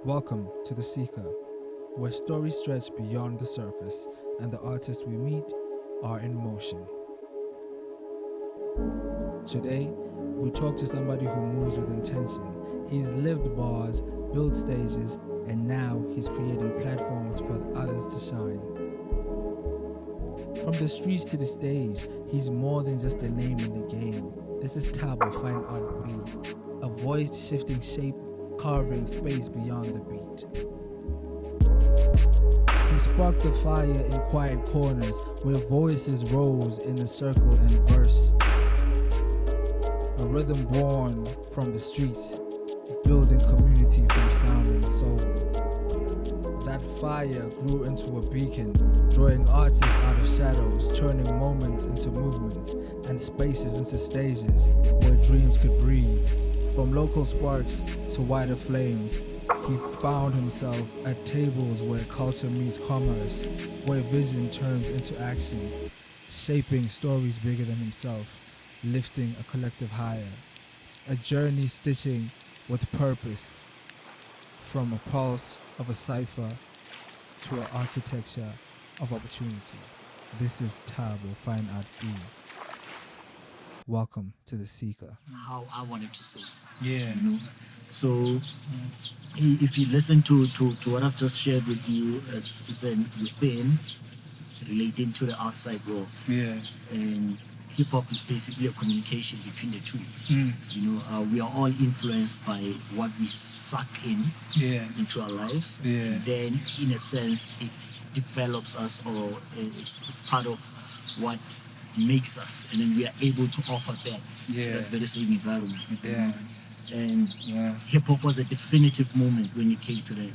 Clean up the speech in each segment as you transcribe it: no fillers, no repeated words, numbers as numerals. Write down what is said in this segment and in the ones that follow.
Welcome to The Seeker, where stories stretch beyond the surface and the artists we meet are in motion. Today, we talk to somebody who moves with intention. He's lived bars, built stages, and now he's creating platforms for others to shine. From the streets to the stage, he's more than just a name in the game. This is Thabo Fine Art Pie, a voice shifting shape, carving space beyond the beat. He sparked the fire in quiet corners where voices rose in a circle and verse. A rhythm born from the streets, building community from sound and soul. That fire grew into a beacon, drawing artists out of shadows, turning moments into movements, and spaces into stages where dreams could breathe. From local sparks to wider flames, he found himself at tables where culture meets commerce, where vision turns into action, shaping stories bigger than himself, lifting a collective higher. A journey stitching with purpose, from a pulse of a cypher to an architecture of opportunity. This is Thabo Fine Art Pie. Welcome to The Seeker. How I wanted to say. Yeah. You know? So if you listen to what I've just shared with you, it's an within relating to the outside world. Yeah. And hip hop is basically a communication between the two. You know, we are all influenced by what we suck into our lives. Yeah. And then, in a sense, it develops us, or it's part of what makes us, and then we are able to offer that to that very same environment. Yeah. And hip hop was a definitive moment when it came to the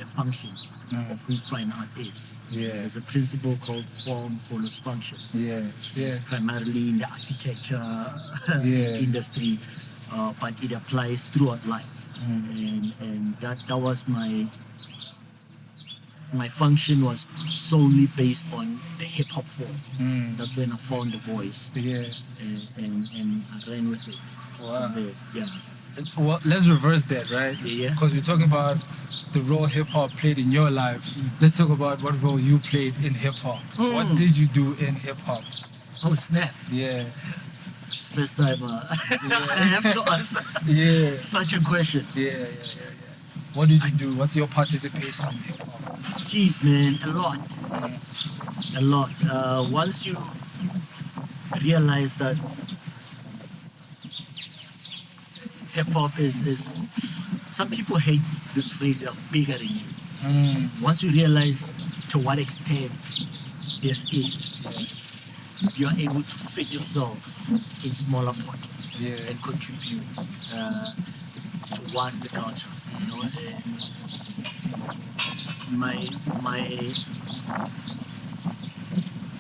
function of who fine art is. Yeah. There's a principle called form follows function. Yeah. Yeah. It's primarily in the architecture industry, but it applies throughout life. And that was my function was solely based on the hip hop form. That's when I found the voice. Yeah. And I ran with it. Wow. From there. Yeah. Well, let's reverse that, right? Yeah. Because we're talking about the role hip hop played in your life. Let's talk about what role you played in hip hop. What did you do in hip hop? Oh snap! Yeah. It's the first time I have to answer such a question. Yeah. What did you do? What's your participation in hip hop? Jeez, man, a lot. Once you realize that hip hop is some people hate this phrase, bigger than you. Once you realize to what extent this is, you are able to fit yourself in smaller pockets and contribute towards the culture. You know, and my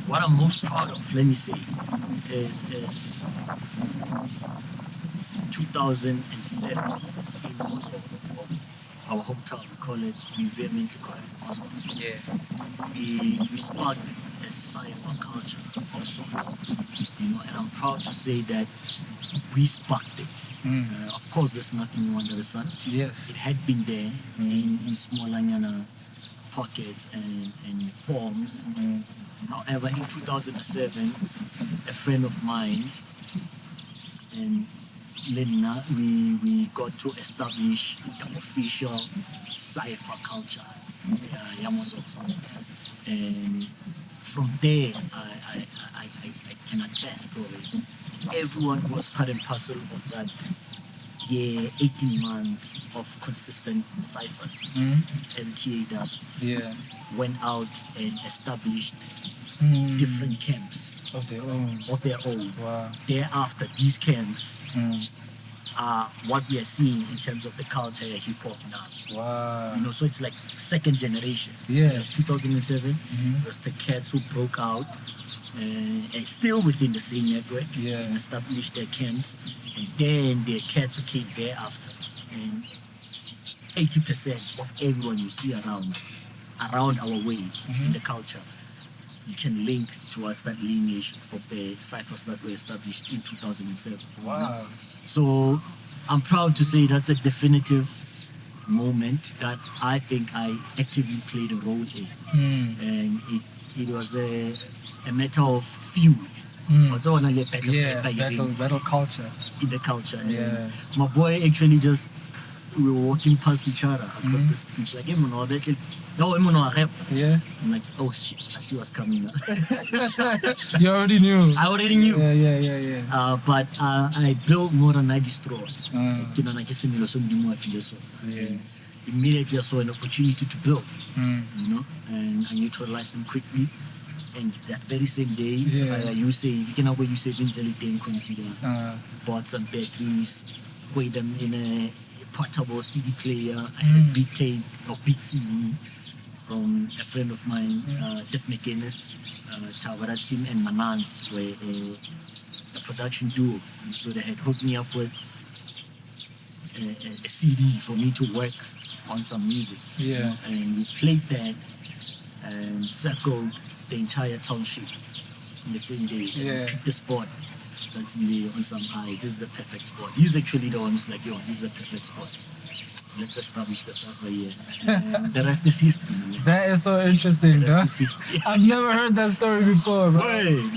what I'm most proud of, let me say, is 2007 in Moscow, our hometown. We call it reinvention. Moscow. Yeah. We sparked a cypher culture of sorts, you know, and I'm proud to say that we sparked it. Of course, there's nothing new under the sun. Yes. It had been there in smaller pockets and forms. However, in 2007, a friend of mine and Lena, we got to establish the official cypher culture, Yamoso. And from there, I can attest to it. Everyone was part and parcel of that 18 months of consistent ciphers. LTA does went out and established different camps Of their own. Wow. Thereafter, these camps are what we are seeing in terms of the culture of hip hop now. Wow. You know, so it's like second generation. Yeah. So there's 2007. There's the cats who broke out and still within the same network and established their camps, and then the cats who came thereafter. And 80% of everyone you see around our way in the culture, you can link towards that lineage of the ciphers that were established in 2007. Wow. So I'm proud to say that's a definitive moment that I think I actively played a role in. And it was a matter of feud. What's on a battle culture. In the culture. Yeah. And my boy actually just, we were walking past each other across the streets, like, Yeah. I'm like, oh shit, I see what's coming up. You already knew. I already knew. Yeah. But I built more than I destroyed. Yeah. Immediately I saw an opportunity to build, you know, and I neutralized them quickly. And that very same day, you can have you say consider bought some batteries, put them in a portable CD player. I had a beat tape or beat CD from a friend of mine, Def McGuinness, Thabo and Manans were a production duo. And so they had hooked me up with a CD for me to work on some music. Yeah. And we played that and circled the entire township in the same day. Yeah. We picked the spot. That's in the on some this is the perfect spot. He's actually the one who's like, yo, this is the perfect spot. Let's establish the cypher here. And the rest is history. That is so interesting, The huh? rest is history. I've never heard that story before, bro.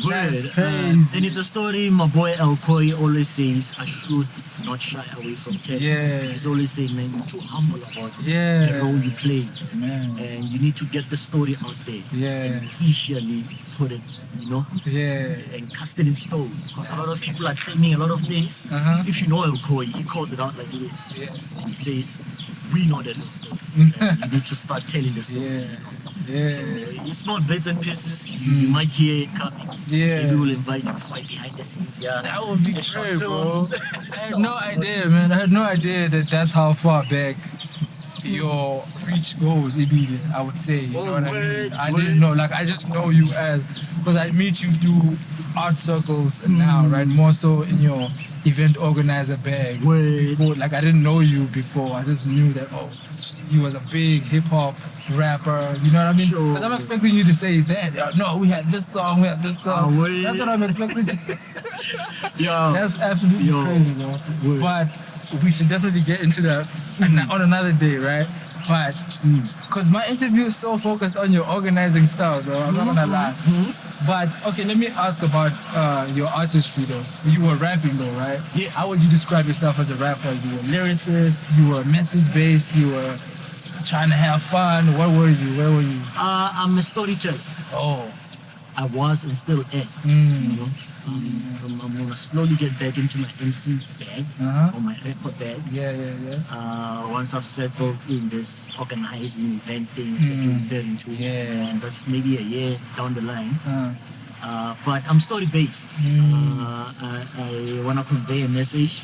That's crazy. And it's a story my boy Alcoy always says, I should not shy away from tech. Yeah. He's always saying, man, you're too humble about Yeah. the role you play. Man. And you need to get the story out there. Yeah. And officially put it, you know, Yeah. and cast it in stone. Because a lot of people are claiming a lot of things. If you know Alcoy, he calls it out like it is. Yeah. And he says, we know the real story. And you need to start telling the story. Yeah. So it's not bits and pieces. You might hear it coming. Yeah. Maybe we'll invite you for behind the scenes. Yeah. That would be A short great, film. bro. I had no idea, man. I had no idea that that's how far back your reach goes, Ibidi, I would say. You know what I mean? I didn't know. Like, I just know you as, because I meet you through art circles now, right? More so in your event organizer bag. Before, like, I didn't know you before. I just knew that, oh, he was a big hip hop rapper. You know what I mean? Sure. Because I'm expecting you to say that. No, we had this song, we had this song. That's what I'm expecting to. Yeah. That's absolutely crazy, bro. But we should definitely get into that on another day, right? But because my interview is so focused on your organizing style, though, I'm not gonna lie. But okay, let me ask about your artistry, though. You were rapping, though, right? Yes. How would you describe yourself as a rapper? You were lyricist. You were message-based. You were trying to have fun. What were you? Where were you? I'm a storyteller. Oh. I was and still am. You know? I'm gonna slowly get back into my MC bag or my rapper bag. Yeah. Once I've settled in this organizing event things that you're referring to, and that's maybe a year down the line. But I'm story based. I wanna convey a message.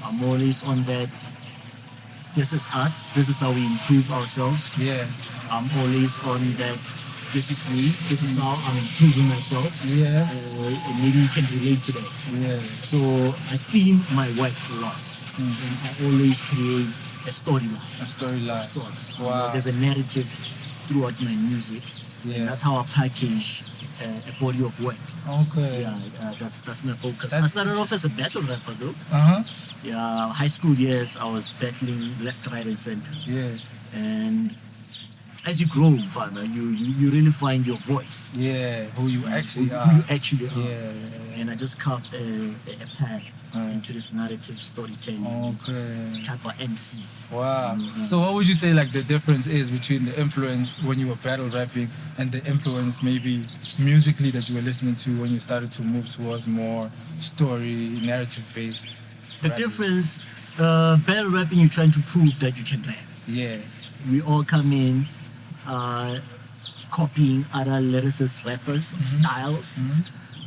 I'm always on that. This is us. This is how we improve ourselves. Yeah. I'm always on that. This is me. This is how I'm improving myself. Yeah. And maybe you can relate to that. Yeah. So I theme my work a lot. And I always create a storyline. A storyline. Of sorts. Wow. You know, there's a narrative throughout my music. Yeah. And that's how I package a body of work. Okay. Yeah, that's my focus. I started off as a battle rapper though. Yeah, high school years I was battling left, right, and center. Yeah. And as you grow, Father, you really find your voice. Yeah, who you actually are. Who you actually are. Yeah. And I just carved a path into this narrative storytelling type of MC. Wow. So what would you say like the difference is between the influence when you were battle rapping and the influence maybe musically that you were listening to when you started to move towards more story, narrative based? The difference, battle rapping, you're trying to prove that you can rap. Yeah. We all come in copying other lyricist rappers styles.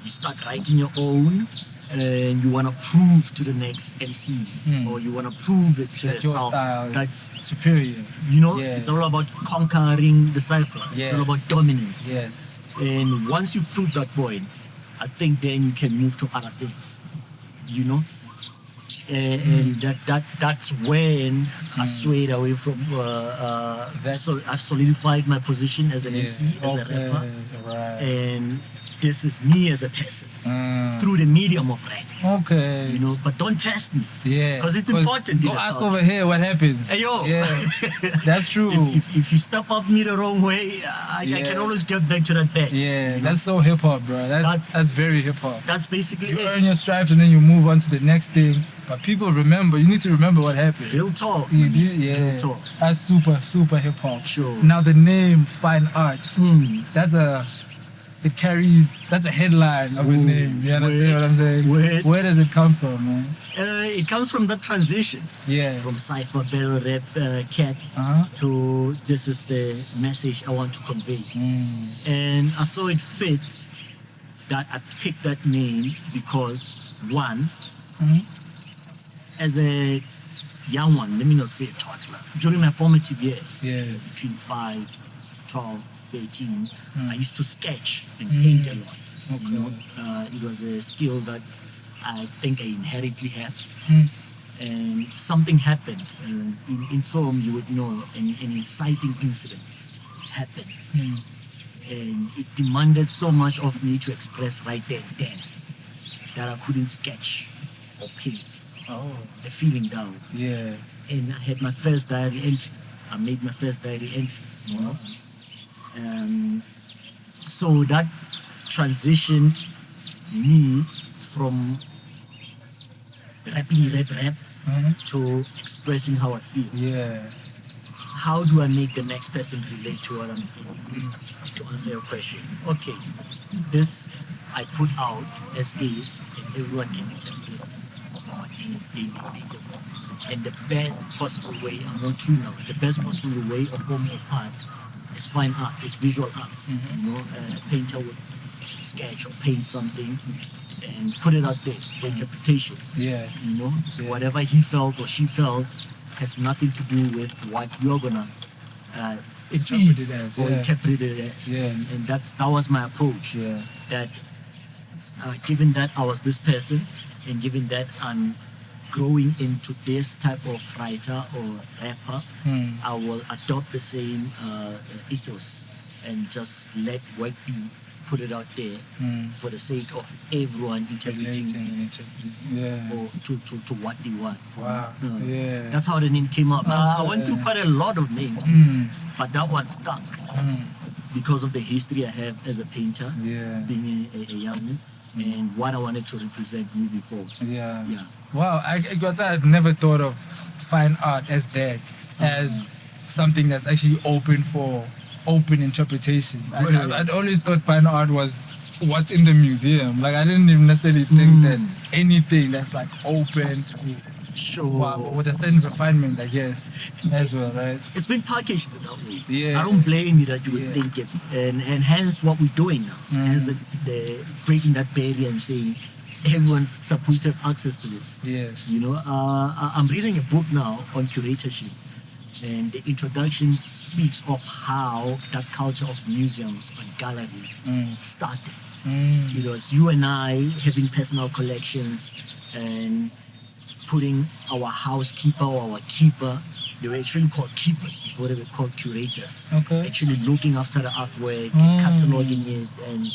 You start writing your own and you want to prove to the next MC or you want to prove it to that your yourself style that is superior. You know, it's all about conquering the cipher. Yes. It's all about dominance. Yes. And once you've proved that point, I think then you can move to other things. You know? And that's when I swayed away from so I've solidified my position as an MC, as a rapper. Right. And this is me as a person. through the medium of rap. Okay. You know, but don't test me. Yeah. Because it's important. Go ask over here what happens. Hey, yo. Yeah. That's true. If you step up me the wrong way, I can always get back to that bed. Yeah, that's so hip hop, bro. That's very hip hop. That's basically You it. earn your stripes and then you move on to the next thing. But people remember. You need to remember what happened. Real talk. You do, yeah. Real talk. That's super hip hop. Sure. Now the name Fine Art. That's a headline of a name. You understand what I'm saying? Where does it come from, man? It comes from that transition. Yeah. From cypher, barrel rap, cat to this is the message I want to convey. And I saw it fit that I picked that name because one, as a young one, let me not say a toddler, during my formative years, between 5, 12, 13, I used to sketch and paint a lot. Okay. You know, it was a skill that I think I inherently have. And something happened. In film, you would know an inciting incident happened. And it demanded so much of me to express right there and then that I couldn't sketch or paint the feeling down. Yeah. And I had my first diary entry. I made my first diary entry, you know. So that transitioned me from rap to expressing how I feel. Yeah. How do I make the next person relate to what I'm feeling? To answer your question. Okay, this I put out as is, and everyone can interpret what they make of it. And the best possible way, I'm going through now, the best possible way or form of art is fine art, is visual arts. You know, a painter would sketch or paint something and put it out there for interpretation. Yeah. You know, whatever he felt or she felt has nothing to do with what you're gonna interpret it as. Or interpret it as. Yes. And that was my approach. Yeah. That given that I was this person, and given that I'm growing into this type of writer or rapper, I will adopt the same ethos and just let what be, put it out there for the sake of everyone interpreting or to what they want. Wow. Yeah. That's how the name came up. I went through quite a lot of names, but that one stuck because of the history I have as a painter, being a young man, and what I wanted to represent moving forward. Yeah. Wow, I had never thought of fine art as that, as something that's actually open for open interpretation. I'd always thought fine art was what's in the museum. Like, I didn't even necessarily think that anything that's like open to with a certain refinement, I guess, as well, right? It's been packaged that way. Yeah. I don't blame you that you would think it, and hence what we're doing now. Hence the breaking that barrier and saying everyone's supposed to have access to this. Yes. You know, I'm reading a book now on curatorship, and the introduction speaks of how that culture of museums and gallery started. It was you and I having personal collections and putting our housekeeper or our keeper, they were actually called keepers before they were called curators. Okay. Actually looking after the artwork, cataloging it, and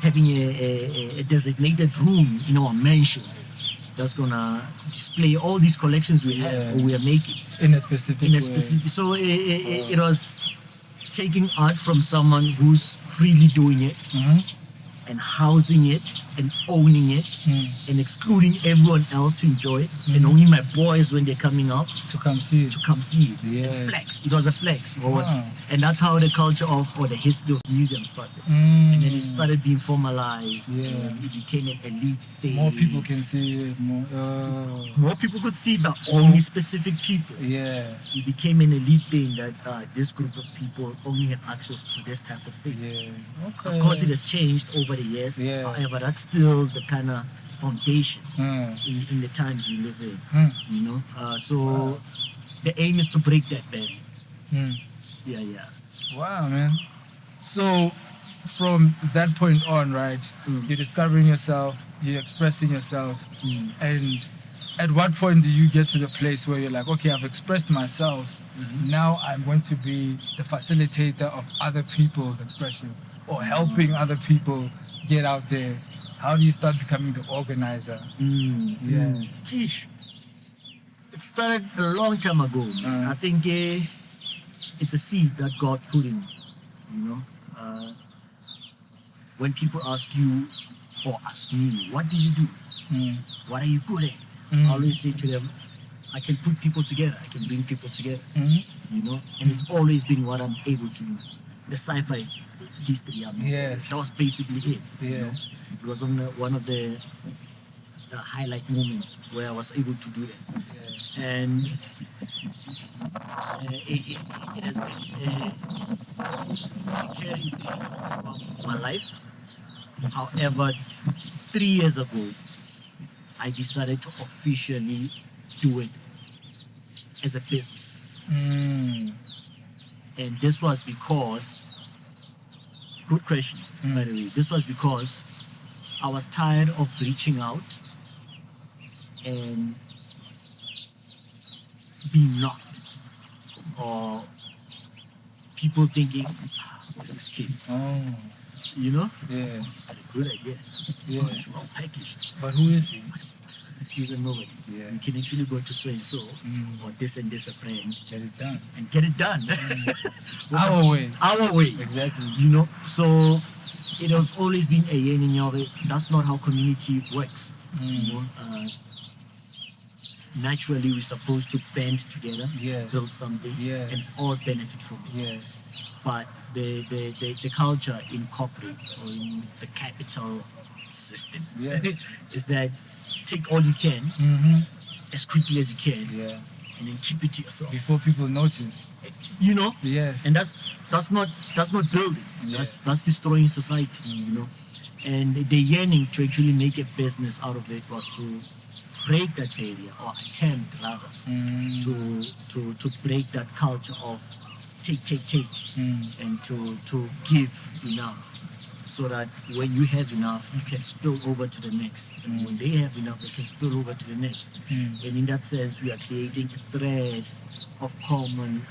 having a designated room in our mansion that's gonna display all these collections we have or we are making in a specific way. So it was taking art from someone who's freely doing it and housing it and owning it and excluding everyone else to enjoy it, and only my boys when they're coming up to come see it. Flex. It was a flex. And that's how the culture of or the history of museums started. And then it started being formalized and it became an elite thing. More people can see it. More people could see, but only specific people. Yeah. It became an elite thing that this group of people only have access to this type of thing. Yeah. Okay. Of course, it has changed over the years. However, that's still the kind of foundation in the times we live in. You know, so the aim is to break that barrier. Wow, man. So from that point on, right, you're discovering yourself, you're expressing yourself, and at what point do you get to the place where you're like, okay, I've expressed myself, now I'm going to be the facilitator of other people's expression or helping other people get out there How do you start becoming the organizer? Yeah. Sheesh. It started a long time ago, man. I think it's a seed that God put in me, you know. When people ask you or ask me, what do you do? What are you good at? I always say to them, I can put people together. I can bring people together, you know. And it's always been what I'm able to do. The sci-fi history, I mean, Yes. that was basically it. You know? Yes. It was one of the highlight moments where I was able to do that. And it has been a carrying thing throughout my life. However, 3 years ago, I decided to officially do it as a business. And this was because, good question, by the way, this was because I was tired of reaching out and being knocked, or people thinking, who's this kid? You know? Yeah. He's got a good idea. Yeah. But it's well packaged. But who is he? He's a nobody. Yeah. You can actually go to so and so or this and this a brand Get it done. and get it done. Our way. Our way. Exactly. You know, so it has always been a yin and yang. That's not how community works. You know, naturally we're supposed to band together, Yes. build something, Yes. and all benefit from it. Yes. But the culture in corporate or in the capital system Yeah. is that take all you can as quickly as you can Yeah. and then keep it to yourself. Before people notice. You know? Yes. And that's not building. Yeah. That's destroying society, you know. And the yearning to actually make a business out of it was to break that barrier, or attempt rather to break that culture of take and to give enough, so that when you have enough you can spill over to the next, and when they have enough they can spill over to the next. And in that sense we are creating a thread of common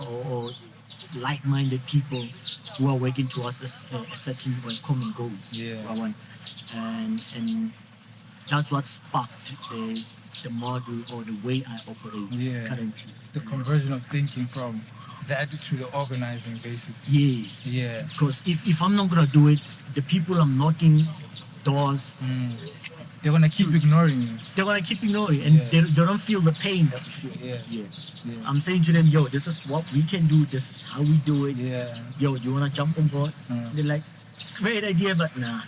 or like-minded people who are working towards a certain common goal. And that's what sparked the model or the way I operate currently. The conversion of thinking from that to the organizing, basically. Yes. Yeah. Because if I'm not gonna do it, the people I'm knocking doors, They're gonna keep ignoring you. they're gonna keep ignoring, and they don't feel the pain that we feel. Yeah. I'm saying to them, yo, this is what we can do. This is how we do it. Yeah. Yo, you wanna jump on board? They're like, great idea, but nah,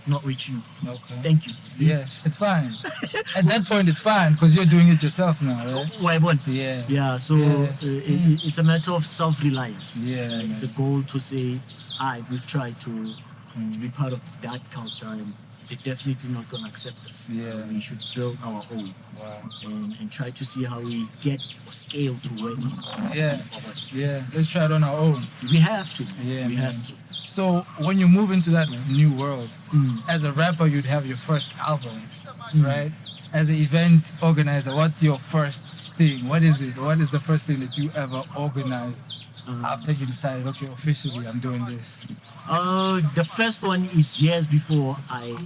not with you. Okay. Thank you. Yeah, it's fine. At that point, it's fine because you're doing it yourself now, right? Why won't? Yeah. Yeah, so it's a matter of self-reliance. Yeah, It's a goal to say, we've tried to be part of that culture, and they're definitely not going to accept us. Yeah. We should build our own Wow. and try to see how we get or scale to where we are. Yeah. Let's try it on our own. We have to. Yeah, we man. have to. So when you move into that new world, as a rapper, you'd have your first album, right? As an event organizer, what's your first thing? What is it? What is the first thing that you ever organized after you decided, okay, officially I'm doing this? The first one is years before I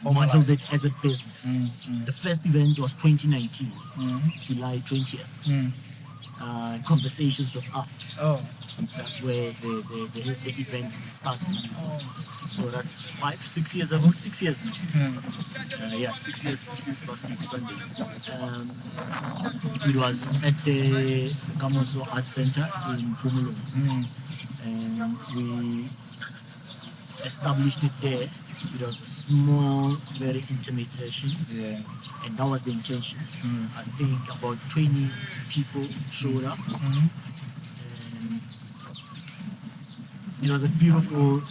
modeled it as a business. The first event was 2019, July 20th. Conversations with Art. Oh. That's where the event started. So that's 6 years ago, 6 years now. 6 years since last week, Sunday. It was at the Kamoso Art Center in Pumulong. And we established it there. It was a small, very intimate session. Yeah. And that was the intention. I think about 20 people showed up. And it was a beautiful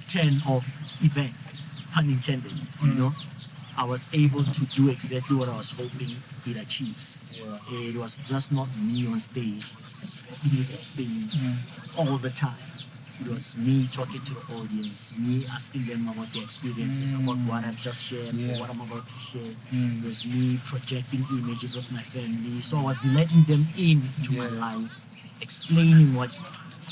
10 of events, pun intended. You know, I was able to do exactly what I was hoping it achieves. It was just not me on stage, all the time. It was me talking to the audience, me asking them about their experiences, about what I've just shared, what I'm about to share. It was me projecting images of my family. So I was letting them into my life, explaining what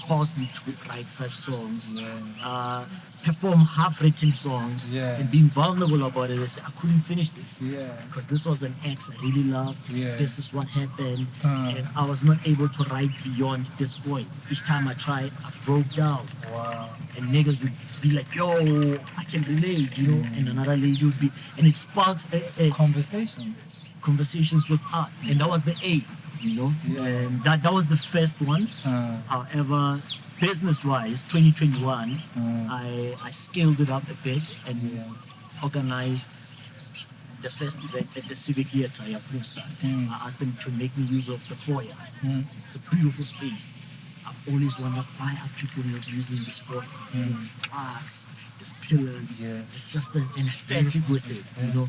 caused me to write such songs, Yeah. perform half-written songs, Yeah. and being vulnerable about it. I said, I couldn't finish this. Yeah. Because this was an ex I really loved. Yeah. This is what happened. Uh. And I was not able to write beyond this point. Each time I tried, I broke down. Wow. And niggas would be like, yo, I can relate, you know. And another lady would be, and it sparks a Conversation. conversations with art. And that was the A, you know. Yeah. And that was the first one. However, business-wise, 2021, I scaled it up a bit and Yeah. organized the first event at the Civic Theatre at Kroonstad. I asked them to make me use of the foyer. It's a beautiful space. I've always wondered why are people not using this foyer? There's glass, there's pillars, Yeah. there's just an aesthetic with it, you know.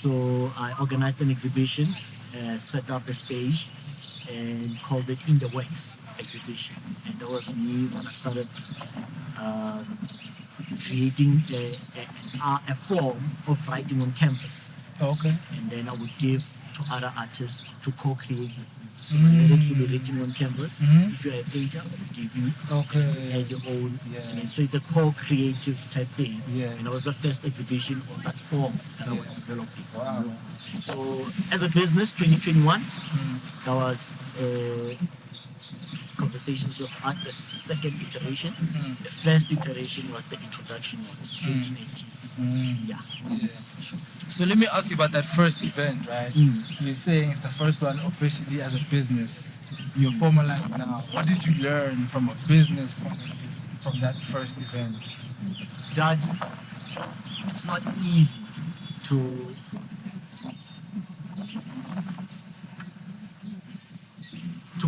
So I organized an exhibition, set up a stage, and called it In the Wax exhibition. And that was me when I started creating a form of writing on canvas. Okay. And then I would give to other artists to co-create with me. So my lyrics will be written on canvas. If you're a painter, I will give you Okay. add your own. Yeah. And so it's a co-creative type thing. Yeah. And that was the first exhibition of that form that I was developing. Wow. You know. So as a business, 2021, that was Conversations of Art, the second iteration. The first iteration was the introduction one, 2018. Yeah. Yeah. So let me ask you about that first event, right? You're saying it's the first one officially as a business. You're formalized now. What did you learn from a business point of view from that first event? That it's not easy to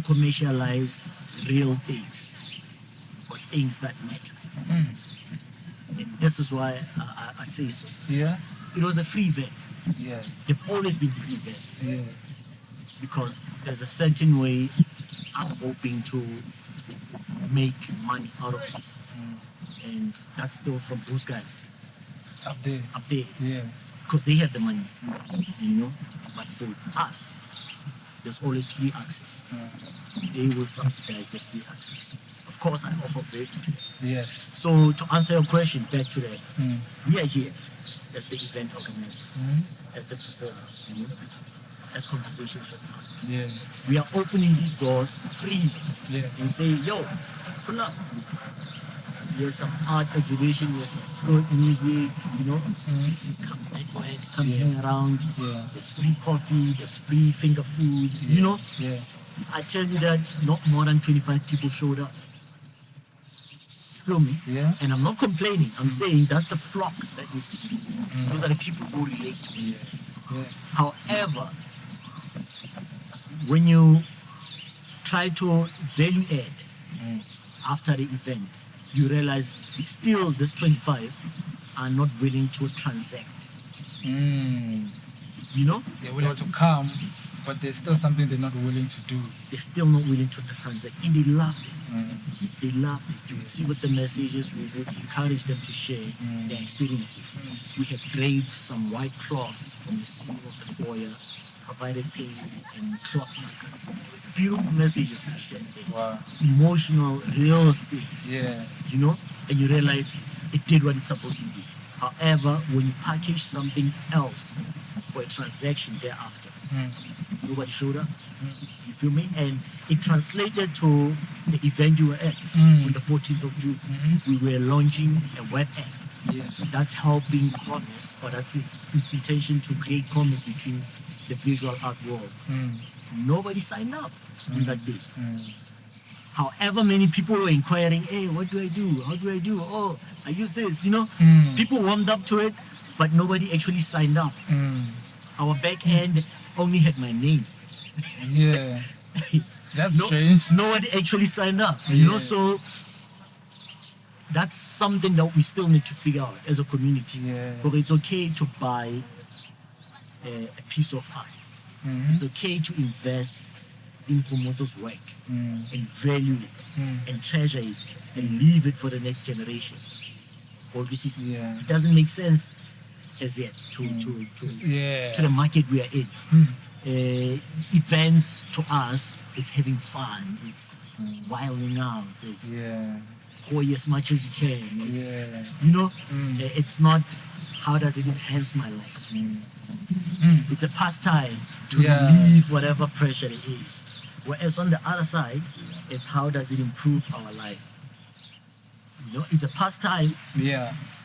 commercialize real things or things that matter. And this is why I say so. Yeah. It was a free event. Yeah. They've always been free events Yeah. because there's a certain way I'm hoping to make money out of this. And that's still from those guys Up there. up there Yeah. because they have the money, you know. But for us, there's always free access. They will subsidize the free access. Of course, I offer value to them. Yes. So to answer your question, back to that, we are here as the event organizers, as the performers, you know, as conversations with us. Yeah. We are opening these doors freely Yeah. and say, yo, pull up. There's some art exhibition, there's some good music, you know. Come network, come hang around. Yeah. There's free coffee, there's free finger foods, you know. Yeah. I tell you that not more than 25 people showed up. Feel me? Yeah. And I'm not complaining. I'm saying that's the flock that needs to be. Those are the people who relate to me. Yeah. However, when you try to value add after the event, you realize still this 25 are not willing to transact. You know? They're willing to come, but there's still something they're not willing to do. They're still not willing to transact. And they loved it. They loved it. You would see with the messages, we would encourage them to share their experiences. We had draped some white cloths from the ceiling of the foyer, provided paint and cloth markers. Beautiful messages that shared there. Wow. Emotional, real things. Yeah. You know? And you realize it did what it's supposed to do. However, when you package something else for a transaction thereafter, nobody showed up. You feel me? And it translated to the event you were at on the 14th of June. We were launching a web app. Yeah. That's helping commerce, or that's its intention to create commerce between the visual art world. Nobody signed up on that day. However many people were inquiring, hey, what do I do? How do I do? Oh, I use this, you know? People warmed up to it, but nobody actually signed up. Our back end only had my name. Yeah. That's strange. Nobody actually signed up, you know? So that's something that we still need to figure out as a community. Yeah. But it's okay to buy a piece of art. It's okay to invest in Komoto's work and value it and treasure it and leave it for the next generation. Or this is it doesn't make sense as yet to the market we are in. events to us, it's having fun, it's wilding out, it's hoy as much as you can. It's, you know, it's not how does it enhance my life. It's a pastime to relieve whatever pressure it is. Whereas on the other side, it's how does it improve our life. You know, it's a pastime,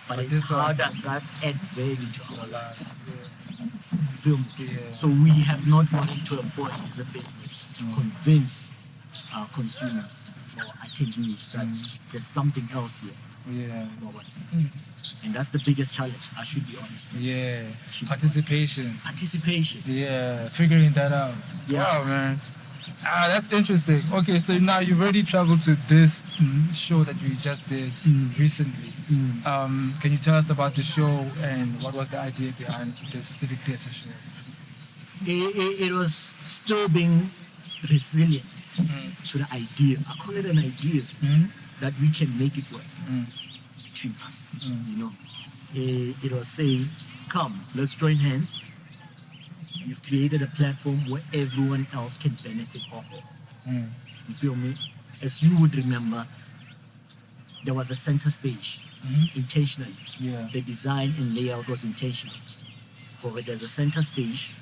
but it's how does that add value to our lives. Film. So we have not gotten to a point as a business to convince our consumers or attendees that there's something else here. And that's the biggest challenge, I should be honest. Participation. Participation. Figuring that out. Wow, man. That's interesting. Okay, so now you've already traveled to this show that you just did recently. Can you tell us about the show and what was the idea behind the civic theatre show? It was still being resilient to the idea. I call it an idea that we can make it work between us. You know, it was saying, come, let's join hands. You've created a platform where everyone else can benefit off of. You feel me? As you would remember, there was a center stage intentionally. The design and layout was intentional. But there's a center stage,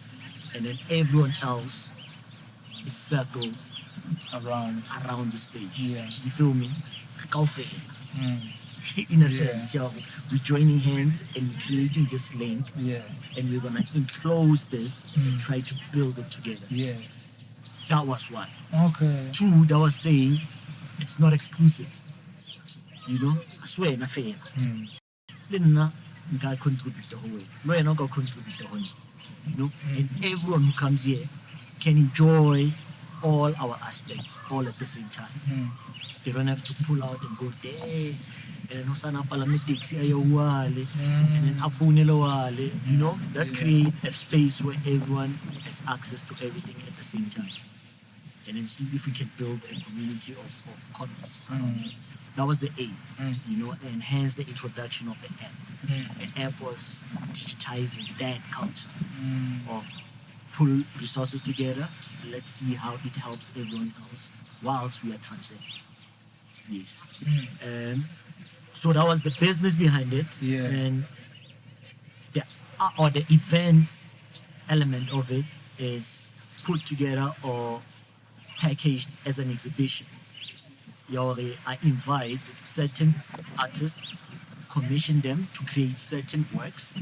and then everyone else is circled around the stage. You feel me? In a sense, we're joining hands and creating this link, and we're gonna enclose this and try to build it together. That was one. Two, that was saying it's not exclusive. You know, I swear, na fair. Then I contribute the whole way. No, you're not gonna contribute the whole way. You know, and everyone who comes here can enjoy all our aspects all at the same time. They don't have to pull out and go there. And then Hosana Palametics, and then Afunelo Wale. You know, let's create a space where everyone has access to everything at the same time. And then see if we can build a community of commerce. That was the aim, you know, and hence the introduction of the app. The app was digitizing that culture of pull resources together. Let's see how it helps everyone else whilst we are transacting. Yes. So that was the business behind it. And the events element of it is put together or packaged as an exhibition. I invite certain artists, commission them to create certain works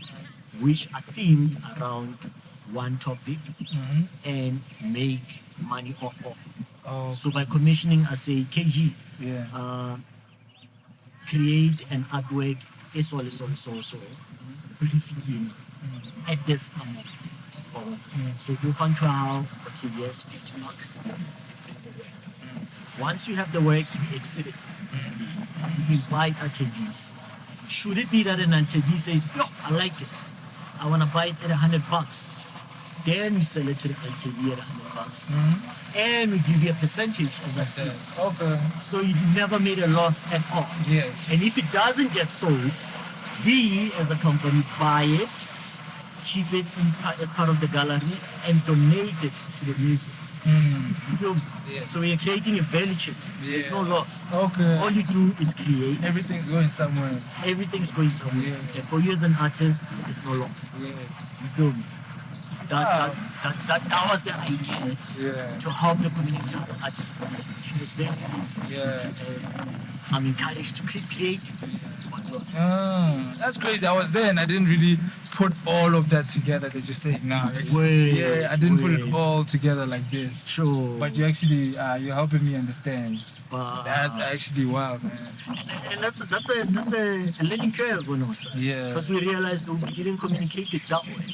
which are themed around one topic and make money off of. So by commissioning, I say, KG, create an artwork, so, at this amount. So you find trial, okay, yes, $50. Once you have the work, we exhibit it. We invite attendees. Should it be that an attendee says, yo, I like it, I want to buy it at $100, then we sell it to the attendee at $100, and we give you a percentage of that sale. So you never made a loss at all. And if it doesn't get sold, we as a company buy it, keep it as part of the gallery, and donate it to the museum. You feel me? So we are creating a value chain. There's no loss. All you do is create. Everything's going somewhere. Everything's going somewhere. And for you as an artist, there's no loss. You feel me? That was the idea to help the community of the artists. And it's very nice. I'm encouraged to create. That's crazy. I was there and I didn't really put all of that together that you're saying now. I didn't put it all together like this. Sure. But you actually, you're helping me understand. That's actually wild, man. And that's a learning curve on us. Because we realized we didn't communicate it that way.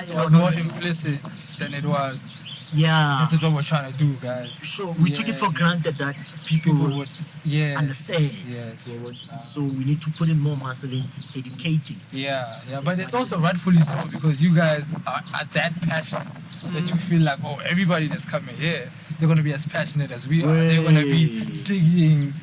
It was more implicit than it was. This is what we're trying to do, guys. Sure, we took it for granted that people would understand. So we need to put in more muscle in educating. But it's also rightfully so because you guys are that passionate that you feel like, oh, everybody that's coming here, they're going to be as passionate as we are. They're going to be digging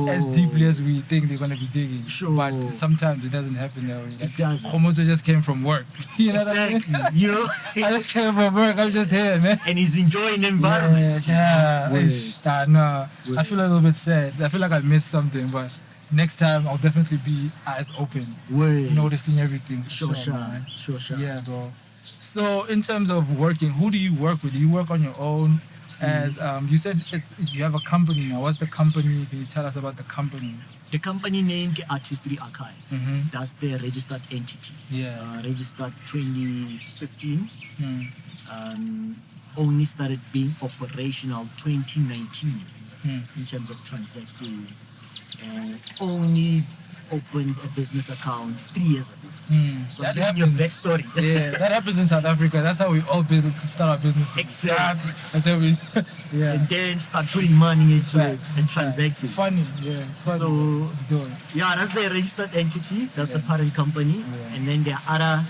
as deeply as we think they're going to be digging. But sometimes it doesn't happen that way. Like, It doesn't. Homozo just came from work. You know Exactly. what I mean? You know? I just came from work. I'm just here, man. And he's enjoying the environment. No, I feel a little bit sad. I feel like I missed something, but next time I'll definitely be eyes open, noticing everything. Sure. Yeah, bro. So in terms of working, who do you work with? Do you work on your own? As you said, you have a company now. What's the company? Can you tell us about the company? The company name Artistry Archive. That's the registered entity. Registered 2015. Only started being operational 2019 in terms of transacting. And only opened a business account 3 years ago. So That giving you a happens. backstory. Yeah, that happens in South Africa. That's how we all start our businesses. Exactly. And then we, And then start putting money into it and transacting. Funny, yeah. It's funny. So, yeah, that's the registered entity. That's the parent company. And then there are other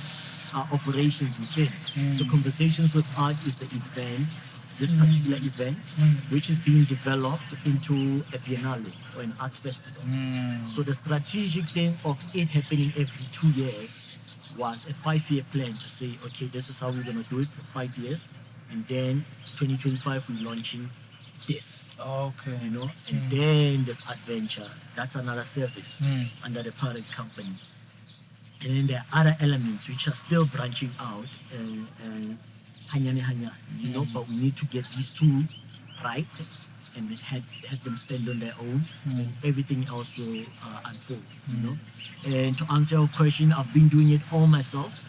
operations within. So Conversations with Art is the event, this particular event, which is being developed into a biennale or an arts festival. So the strategic thing of it happening every 2 years was a 5-year plan to say, okay, this is how we're going to do it for 5 years. And then 2025, we're launching this. Okay. You know, and then there's Adventure. That's another service under the parent company. And then there are other elements which are still branching out. You know, but we need to get these two right and have them stand on their own, and everything else will unfold. You know, and to answer your question, I've been doing it all myself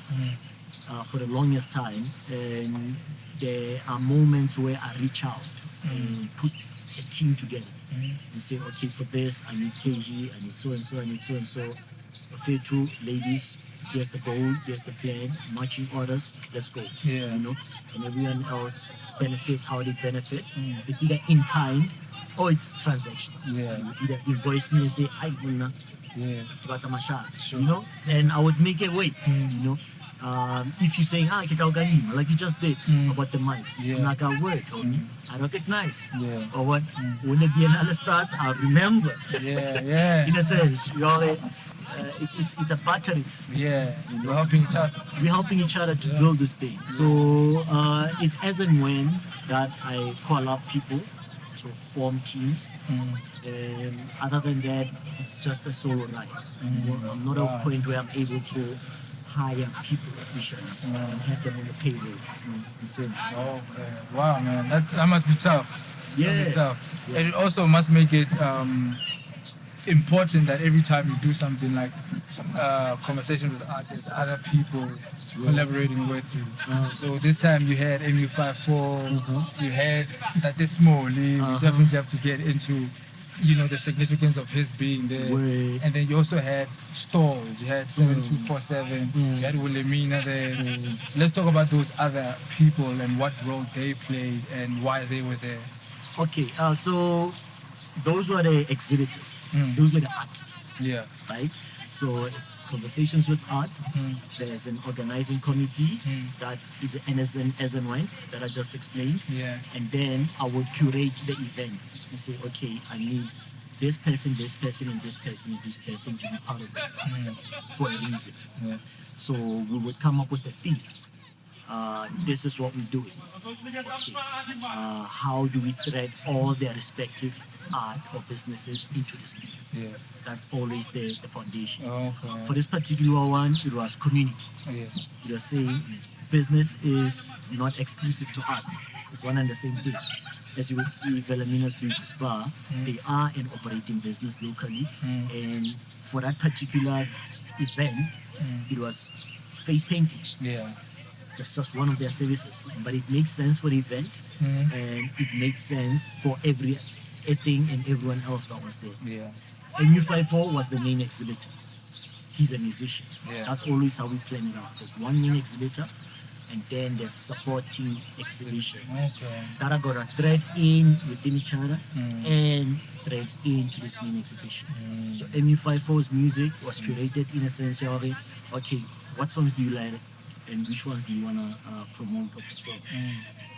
for the longest time, and there are moments where I reach out and put a team together and say, okay, for this I need KG, I need so and so, I need so and so. Okay, two ladies, here's the goal, here's the plan, marching orders, let's go. You know, and everyone else benefits how they benefit. It's either in kind or it's transactional. You either invoice me and say, I wanna you know, and I would make it wait. You know, if you're saying, like you just did about the mics, I'm like, I work, I recognize. Or what, when the Biennale starts, I'll remember. In a sense, you know, it's a battering system. We're helping each other. We're helping each other to build this thing. So it's as and when that I call up people to form teams. And other than that, it's just a solo ride. I'm not at a point where I'm able to hire people officially and have them on the payroll. Wow, man, that must be tough. That must be tough. And it also must make it important that every time you do something like conversation with artists, other people collaborating with you. So this time you had MU54, you had Tate Smoli. You definitely have to get into, you know, the significance of his being there. And then you also had stores. You had 7247. You had Wilhelmina there. Let's talk about those other people and what role they played and why they were there. Okay, so those were the exhibitors. Those were the artists. Right? So it's Conversations with Art. There's an organizing committee that is as and when that I just explained. And then I would curate the event and say, okay, I need this person, this person, and this person, and this person to be part of it for a reason. So we would come up with a theme. This is what we're doing. Okay. How do we thread all their respective art or businesses into this thing? That's always the foundation. For this particular one, it was community. It was saying business is not exclusive to art. It's one and the same thing. As you would see, Velamina's Beauty Spa, they are an operating business locally. And for that particular event, it was face painting. That's just one of their services. But it makes sense for the event, and it makes sense for everything and everyone else that was there. MU54 was the main exhibitor. He's a musician. That's always how we plan it out. There's one main exhibitor, and then there's supporting exhibitions that are gonna thread in within each other and thread into this main exhibition. So MU54's music was curated in a sense of, okay, what songs do you like and which ones do you want to promote or perform.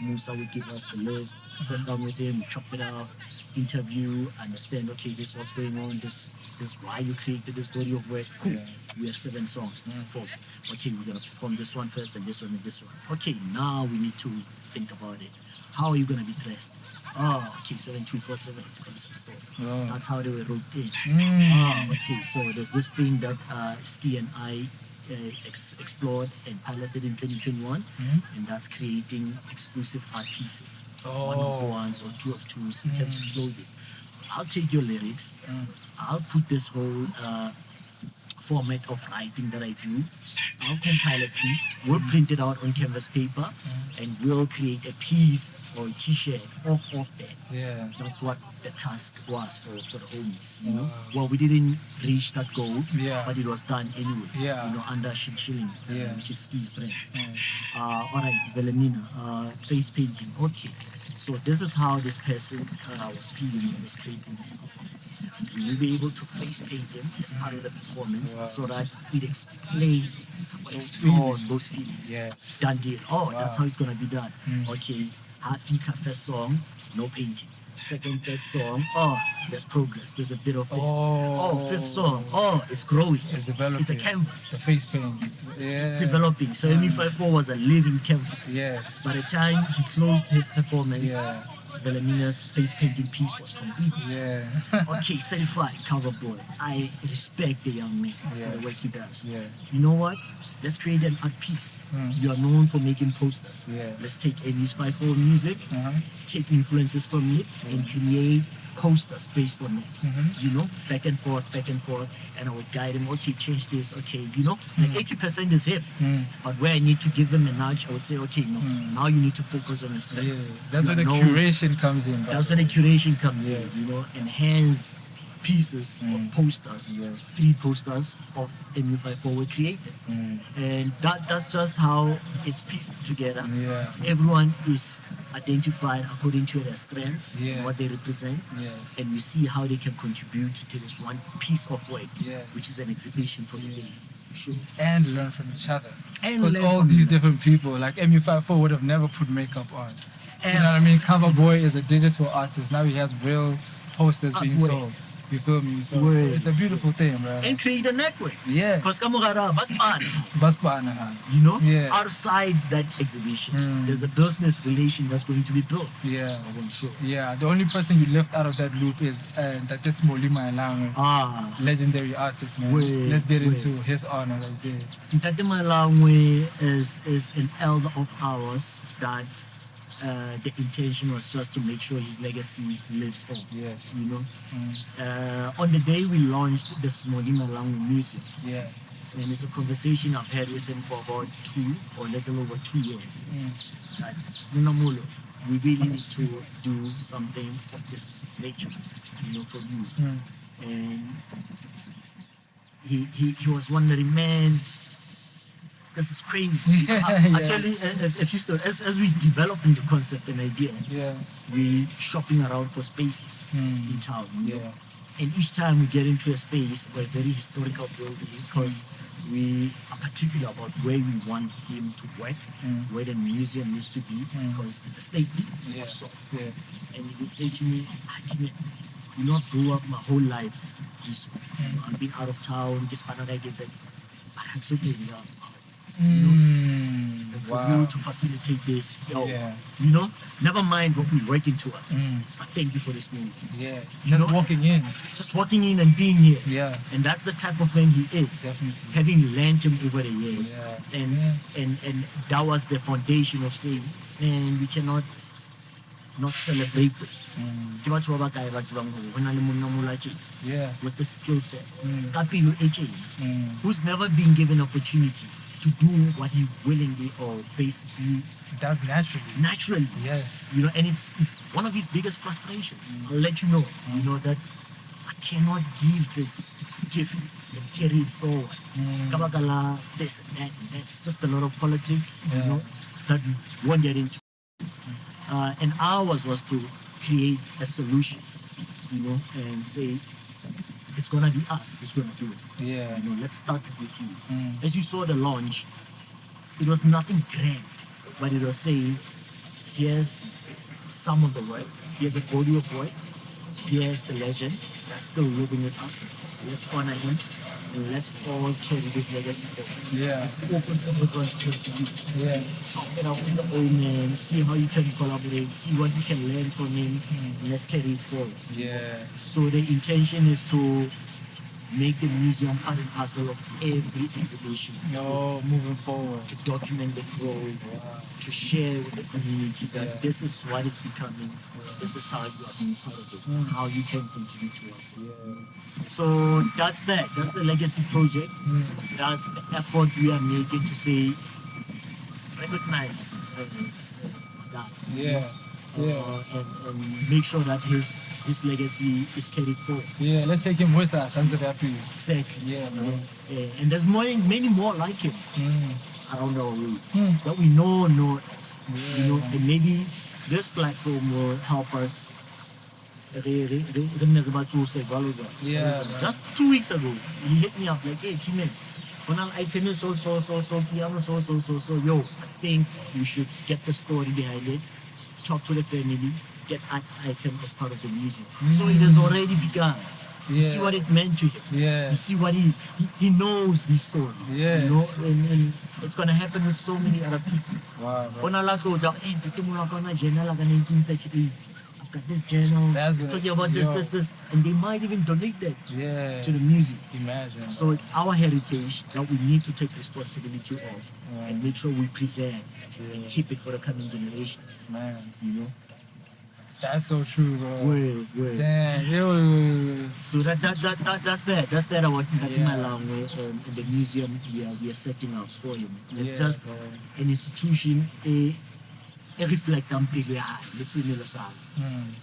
Musa would give us the list, sit down with him, chop it up, interview, understand, okay, this is what's going on, this is why you created this body of work. Cool. Yeah. We have 7 songs to perform. Okay, we're going to perform this one first, and this one, and this one. Okay, now we need to think about it. How are you going to be dressed? Oh, okay, 7247 concept store. Oh. That's how they were wrote in. Okay, so there's this thing that Ski and I explored and piloted in 2021, and that's creating exclusive art pieces, one of ones or two of twos in terms of clothing. I'll take your lyrics, I'll put this whole format of writing that I do, I'll compile a piece, we'll print it out on canvas paper, and we'll create a piece or a t-shirt off that. Yeah. That's what the task was for the homies, you know. Well, we didn't reach that goal, but it was done anyway, you know, under Shilling, which is Ski's brand. All right, Velenina, face painting. Okay, so this is how this person was feeling when he was creating this album. You'll be able to face paint him as part of the performance so that it explains or explores those feelings. Yeah. Done deal. Oh, that's how it's gonna be done. Okay, first song, no painting. Second, third song, oh, there's progress, there's a bit of this. Oh, fifth song, oh, it's growing. It's developing. It's a canvas. The face paint. Yeah. It's developing. So ME54 was a living canvas. Yes. By the time he closed his performance, Velamina's face painting piece was complete. Yeah. Okay, certified cover boy. I respect the young man for the work he does. Yeah. You know what? Let's create an art piece. You are known for making posters. Yeah. Let's take Amy's 5/4 music, take influences from it, and create posters based on it. You know, back and forth, and I would guide him. Okay, change this. Okay, you know, like 80% is him, but where I need to give him a nudge, I would say, okay, no, now you need to focus on your strength. Yeah. That's where the know, curation comes in. That's where the curation comes in. Yes. You know, enhance pieces or posters. 3 posters of MU54 were created, and that's just how it's pieced together. Yeah. Everyone is identified according to their strengths, what they represent, and we see how they can contribute to this one piece of work, which is an exhibition for the day. Sure. And learn from each other. And because learn all from these each other. different people, like MU54 would have never put makeup on. You know what I mean? Cover Boy is a digital artist. Now he has real posters being sold. You feel me? So it's a beautiful thing, bro. And create a network. Yeah. Because Basbana. you know, Yeah. outside that exhibition, there's a business relation that's going to be built. Yeah. Sure. Yeah. The only person you left out of that loop is that this Molima Lang, legendary artist, man. Let's get into his honor right there. Ntate Malangwe is an elder of ours that the intention was just to make sure his legacy lives on. Yes. You know, on the day we launched the Smodi Malangwe Museum, and it's a conversation I've had with him for about 2 or a little over 2 years. That Munamulo, we really need to do something of this nature, you know, for you. And he was wondering, man, this is crazy. Actually, if you still, as we developing the concept and idea, we shopping around for spaces in town. You know? And each time we get into a space or a very historical building, because we are particular about where we want him to work, where the museum needs to be, because it's a statement of sorts. And he would say to me, you know, I've grew up my whole life this way. You know, I've been out of town, just gets like, but I'm so good, you know, and for you to facilitate this, you know, never mind what we're working towards, but thank you for this moment. Just walking in. Just walking in and being here. And that's the type of man he is. Definitely. Having learned him over the years. And that was the foundation of saying, man, we cannot not celebrate this. With the skill set. Who's never been given opportunity to do what he willingly or basically does naturally. Yes. You know, and it's one of his biggest frustrations. I'll let you know, you know, that I cannot give this gift and carry it forward. Kabakala, this and that, and that's just a lot of politics, you know, that we won't get into. And ours was to create a solution, you know, and say, it's gonna be us who's gonna do it. You know, let's start with you. As you saw the launch, it was nothing grand, but it was saying, here's some of the work, here's a body of work, here's the legend that's still living with us. Let's honor him and let's all carry this legacy forward. Yeah. It's open for everyone to contribute. Yeah. Chop it out with the old man, see how you can collaborate, see what you can learn from him, and let's carry it forward. Yeah. So the intention is to make the museum part and parcel of every exhibition. No, moving forward. To document the growth, to share with the community that this is what it's becoming, this is how you are being part of it, how you can contribute towards it. So that's the legacy project, that's the effort we are making to say, recognize that. Yeah. And make sure that his legacy is carried forward. Yeah, let's take him with us. Exactly. Yeah, man. And there's many more like him around our way that we know, you know, and maybe this platform will help us. Yeah. Just 2 weeks ago, he hit me up like, hey, T-Man, when I item is so, piano, so, yo, I think we should get the story behind it, talk to the family, get that item as part of the museum. So it has already begun. You see what it meant to him. Yeah. You see what he knows these stories. Yes. You know, and it's gonna happen with so many other people. Wow. When I like to go, hey, journal like 1938. I've got this journal. It's talking about this, and they might even donate that to the museum. Imagine. So it's our heritage that we need to take responsibility of and make sure we preserve and keep it for the coming generations. Man. You know? That's so true, bro. Word. Damn, So that's that about in the museum we are setting up for him. It's just an institution, a reflect on people.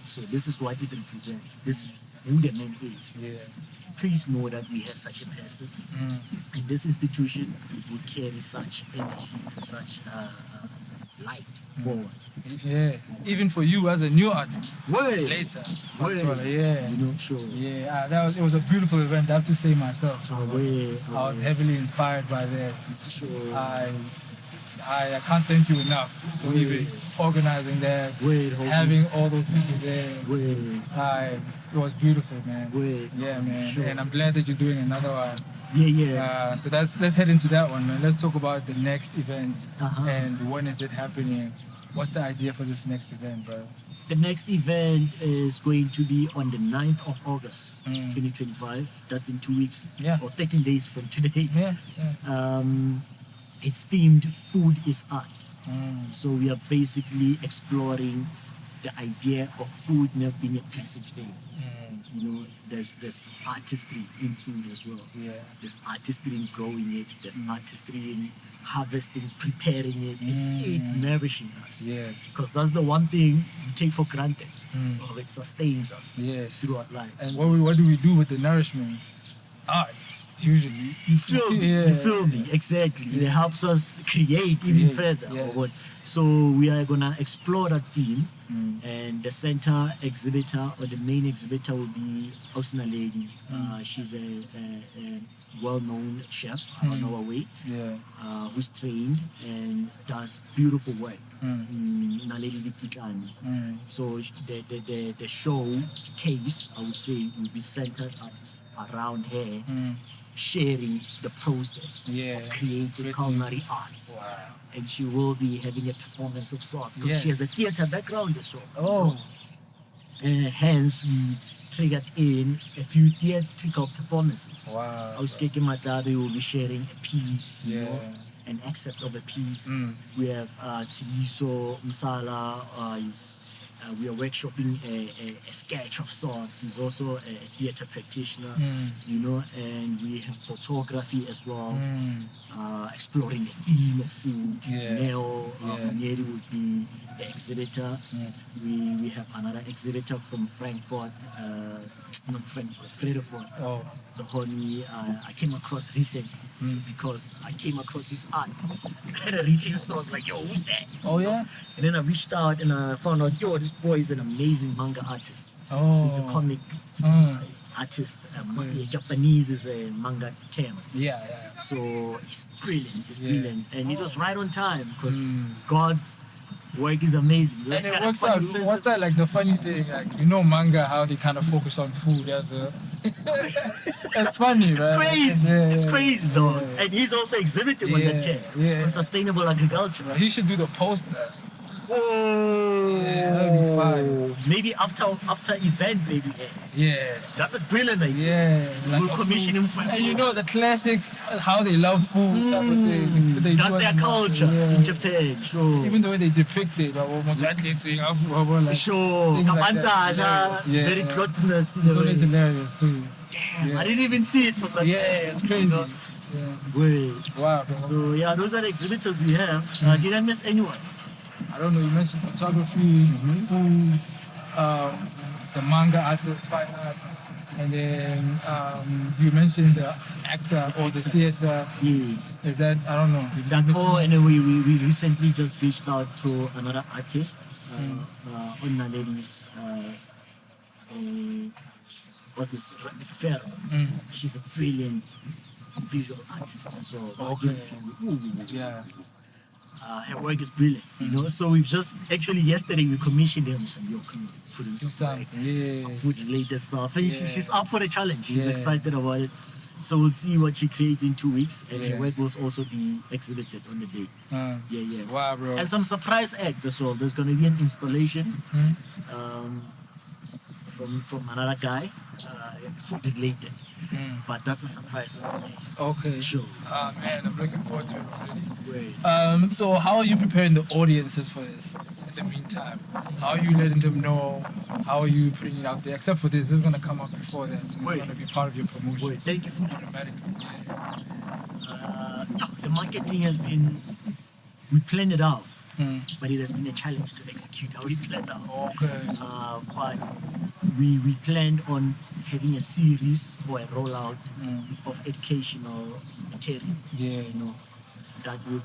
So this is what it represents. This is who the man is. Yeah. Please know that we have such a person, and this institution will carry such energy and such light forward. Yeah, even for you as a new artist. Later. Yeah. You know, sure. Yeah, it was a beautiful event, I have to say myself. I was heavily inspired by that. Sure. I can't thank you enough for even organizing that, having all those people there. It was beautiful, man. Yeah, man. Sure. And I'm glad that you're doing another one. Yeah. So let's head into that one, man. Let's talk about the next event and when is it happening. What's the idea for this next event, bro? The next event is going to be on the 9th of August, 2025. That's in 2 weeks. Or 13 days from today. It's themed Food is Art. So we are basically exploring the idea of food not being a passive thing. You know, there's artistry in food as well. There's artistry in growing it. There's artistry in harvesting, preparing it, and nourishing us. Because that's the one thing we take for granted. It sustains us throughout life. And what do we do with the nourishment? Art. Usually. You feel me? You feel me? Exactly. It helps us create even further. So we are gonna explore that theme, and the center exhibitor or the main exhibitor will be Osna Lady. She's a well-known chef on our way, who's trained and does beautiful work. So the show case, I would say, will be centered around her. Sharing the process of creating culinary arts. And she will be having a performance of sorts because she has a theatre background as well. Hence, we triggered in a few theatrical performances. Auskeke Matlabe will be sharing a piece, you know, an excerpt of a piece. We have Tiliso Msala, we are workshopping a sketch of sorts. He's also a theatre practitioner, you know, and we have photography as well, exploring the theme of food. Neo Nyeri would be the exhibitor. We have another exhibitor from Frankfurt, not Frankfurt, Fredefort. So honey, I came across recently because I came across his art at a retail store. I was like, yo, who's that? And then I reached out and I found out, yo, this boy is an amazing manga artist. So it's a comic artist. Japanese is a manga term. Yeah. So he's brilliant. He's brilliant, and it was right on time because God's work is amazing. He And always it got a works funny out. sense What's of- that like the funny thing? Like manga, how they kind of focus on food as a. It's funny, It's man. crazy. Yeah, It's crazy though, yeah. and he's also exhibiting on the tent on sustainable agriculture. He should do the poster. Whoa! Yeah, that'd be fine. Maybe after event, maybe. Yeah. That's a brilliant idea. Yeah, like We'll a commission food. him for a And you poster. know the classic, how they love food type of thing. They That's do their it culture yeah. in Japan. Sure. Even the way they depict it, like, like, Sure. things like that. Kapanza, Yeah. very gluttonous in it's a always way. hilarious too. Damn, Yeah. I didn't even see it from that. Yeah, it's crazy. know? Yeah. Wait. Wow. Bro. So yeah, those are the exhibitors we have. Did I miss anyone? I don't know, you mentioned photography, food, the manga artist, fine art, and then you mentioned the actor or the theater. Yes. Is that, I don't know. Did you That's miss all, anyone? and then we recently just reached out to another artist, Onna Ladies, what's this, Pharaoh. She's a brilliant visual artist as well. Okay. Ooh. Yeah. Her work is brilliant, you know. So we've just actually yesterday we commissioned them some put in Do some work, something. Yeah. some food related stuff, and Yeah. she's up for the challenge. She's Yeah. excited about it. So we'll see what she creates in 2 weeks, and Yeah. her work will also be exhibited on the day. Yeah. Wow, bro. And some surprise acts as well. There's gonna be an installation from another guy, food related, but that's a surprise on the day. Okay. Sure. Man, I'm looking forward to it already. Great. So how are you preparing the audiences for this in the meantime? How are you letting them know? How are you putting it out there? Except for this is going to come up before that, so it's Wait. going to be part of your promotion. Wait, thank you for Automatically. the marketing has been, we planned it out, Mm. but it has been a challenge to execute how we planned out. Okay. But we planned on having a series or a rollout of educational material, Yeah. you know, that would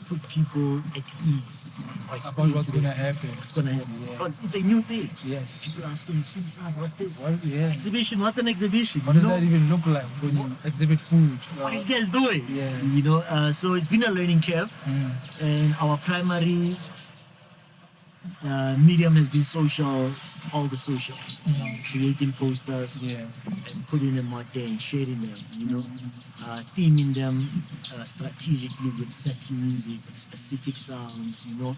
put people at ease or About explain what's to going to them happen. what's going to happen. Yeah. Because it's a new thing. Yes. People are asking, what's this? What, yeah. Exhibition, what's an exhibition? What does that even look like when you exhibit food? What are you guys doing? Yeah. You know, so it's been a learning curve, and our primary medium has been all the socials, creating posters Yeah. and putting them out there and sharing them, you know, theming them strategically with set music, with specific sounds, you know,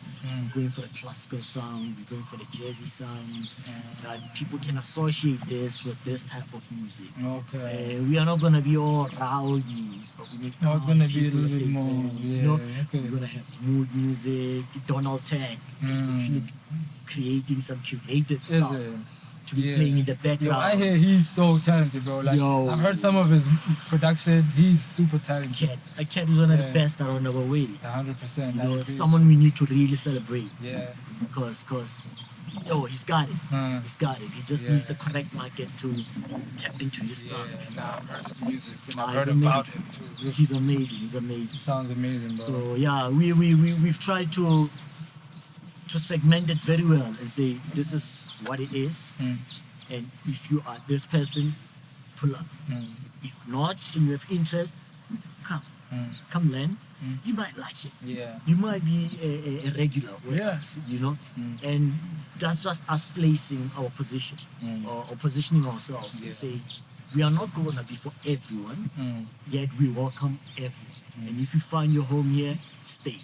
going for the classical sound, we're going for the jazzy sounds, that people can associate this with this type of music. Okay. We are not gonna be all rowdy, but we need No, it's gonna be a people little that bit they more, can, yeah, you know, okay. we're gonna have mood music, Donald Tech, is actually creating some curated Is stuff it? to be playing in the Yo, background. I hear he's so talented, bro. Like, Yo. I've heard some of his production. He's super talented. A cat is one of the Yeah. best around our way. 100%. You I know, agree. someone we need to really celebrate Yeah. because he's got it. He's got it. He just Yeah. needs the correct market to tap into his Yeah. stuff. Nah, I've heard his music and I've Ah, heard he's about amazing. him too. He's amazing. He's amazing. Sounds amazing, bro. So yeah, we've tried to segment it very well and say this is what it is, and if you are this person, pull up. If not, and you have interest, come learn. You might like it. Yeah. You might be a regular with Yeah. us, you know, and that's just us placing our position or positioning ourselves Yeah. and say we are not going to be for everyone, yet we welcome everyone. And if you find your home here, stay.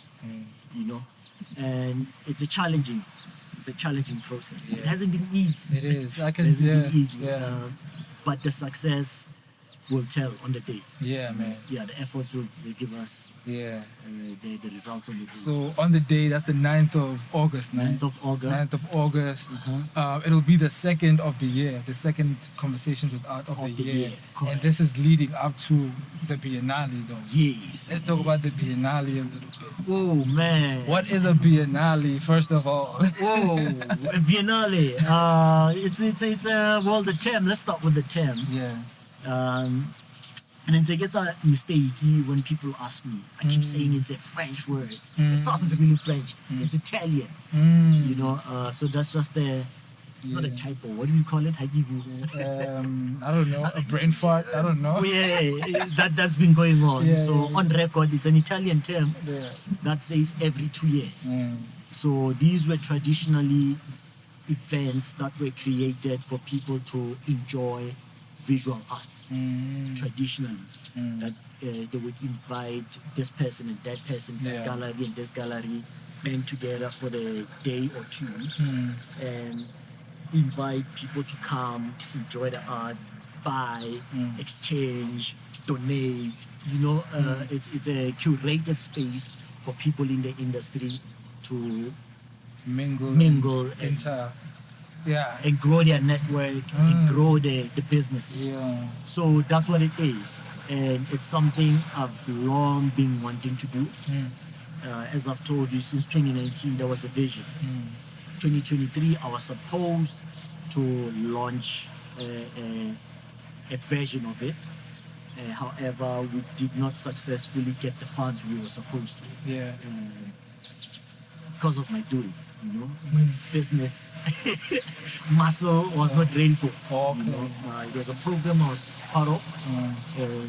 You know, and it's a challenging process. Yeah. It hasn't been easy. It is. I It can. hasn't Yeah. been easy. Yeah. But the success will tell on the day. Yeah, man. Yeah, the efforts will give us Yeah. the results on the day. So on the day, that's the 9th of August, 9th of August. 9th of August. Uh-huh. It'll be the second of the year, the second Conversations with Art of the year. And correct. this is leading up to the Biennale, though. Yes. Let's talk about the Biennale a little bit. Oh man. What is a Biennale, first of all? Whoa, Biennale. It's well, the term. Let's start with the term. Yeah. And then it gets a mistake when people ask me. I keep saying it's a French word. It sounds really French. It's Italian. You know. So that's just the It's not a Yeah. typo. What do we call it? I don't know, a brain fart. I don't know. Oh, yeah, that's been going on. Yeah, so yeah. on record, it's an Italian term Yeah. that says every 2 years. Mm. So these were traditionally events that were created for people to enjoy visual arts. Traditionally, that they would invite this person and that person, that Yeah. gallery and this gallery, band together for the day or two, and invite people to come, enjoy the art, buy, exchange, donate. It's a curated space for people in the industry to Mingle and, enter. Yeah. and grow their network and grow the businesses. Yeah. So that's what it is. And it's something I've long been wanting to do. As I've told you, since 2019, that was the vision. 2023, I was supposed to launch a version of it. However, we did not successfully get the funds we were supposed to. Yeah. Because of my doing, my business muscle was not rainful. Okay. It was a program I was part of, and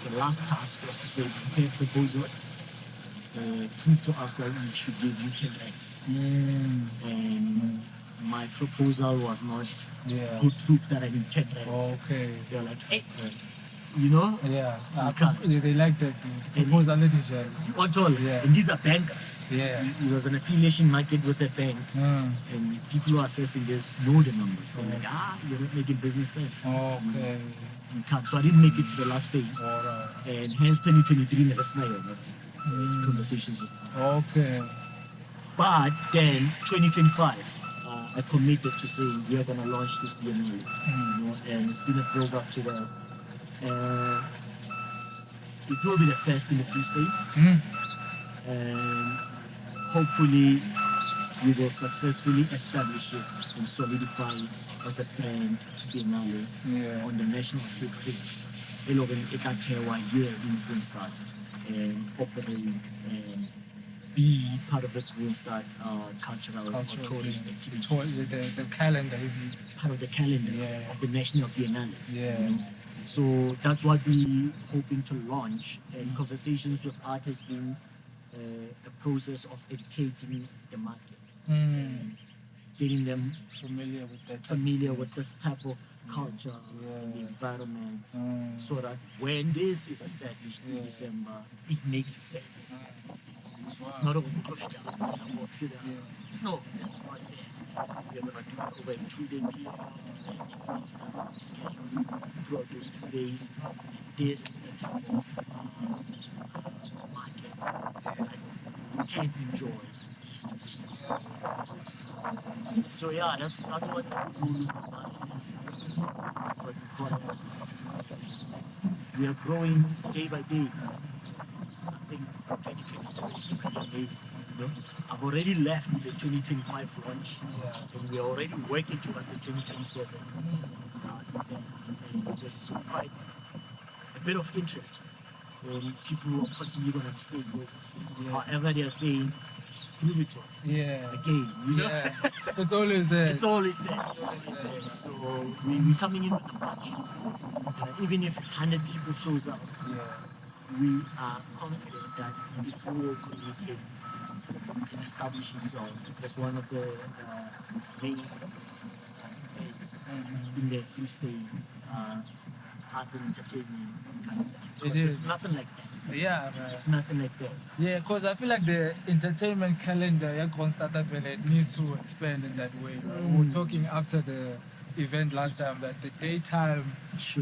the last task was to say, prepare proposal, prove to us that we should give you 10 rands. And my proposal was not Yeah. good proof that I need 10 rands. Okay. They're like, hey, Yeah. You can't. They like that. Proposal edition. what all? Yeah. And these are bankers. Yeah. It was an affiliation market with a bank. And people who are assessing this know the numbers. They're like, you're not making business sense. Okay. You can't. So I didn't make it to the last phase. Alright. And hence 2023 never snailed conversations with them. Okay. But then 2025, I committed to saying we are going to launch this Bienale. And it's been a build-up to that. It will be the first in the Free State. And hopefully we will successfully establish it and solidify it as a brand Biennale on the national footprint. It will here in Kroonstad and operate and be part of the Kroonstad cultural or tourist activities. The calendar. Part of the calendar Yeah. of the national biennales. Yeah. So that's what we're hoping to launch. And conversations with art has been a process of educating the market, and getting them familiar with this type of culture and the environment, so that when this is established in December, it makes sense. It's not a no, this is not there. We're going to do it over a 2-day period. Activities that will be scheduled throughout those 2 days. And this is the type of market that can enjoy these 2 days. So yeah, that's what the Bonono Bienale is. That's what we call it. We are growing day by day. I think 2027 is going to be amazing. I've already left the 2025 launch, and we are already working towards the 2027 event. And there's quite a bit of interest, and people who are possibly going to be stakeholders. However, they are saying, prove it to us. Again, It's always there. It's always there. So we're coming in with a bunch. Even if 100 people shows up, we are confident that it will communicate and establish itself as one of the main events in the Free State arts and entertainment calendar. There's nothing like that. Yeah, right. It's nothing like that. Yeah, because I feel like the entertainment calendar, Kroonstad needs to expand in that way. Right? We were talking after the event last time that the daytime